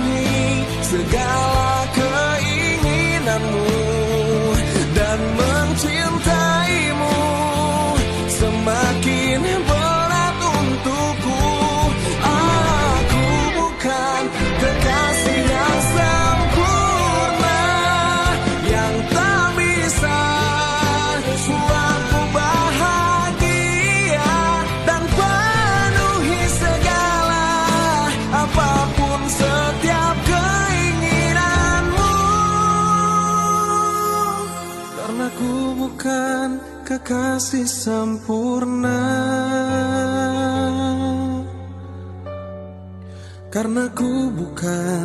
memenuhi segala keinginanmu dan mencintaimu semakin berat untukku. Aku bukan kekasih yang sempurna yang tak bisa buatku bahagia dan penuhi segala apapun setiap keinginanmu, karena ku bukan kekasih sempurna, karena ku bukan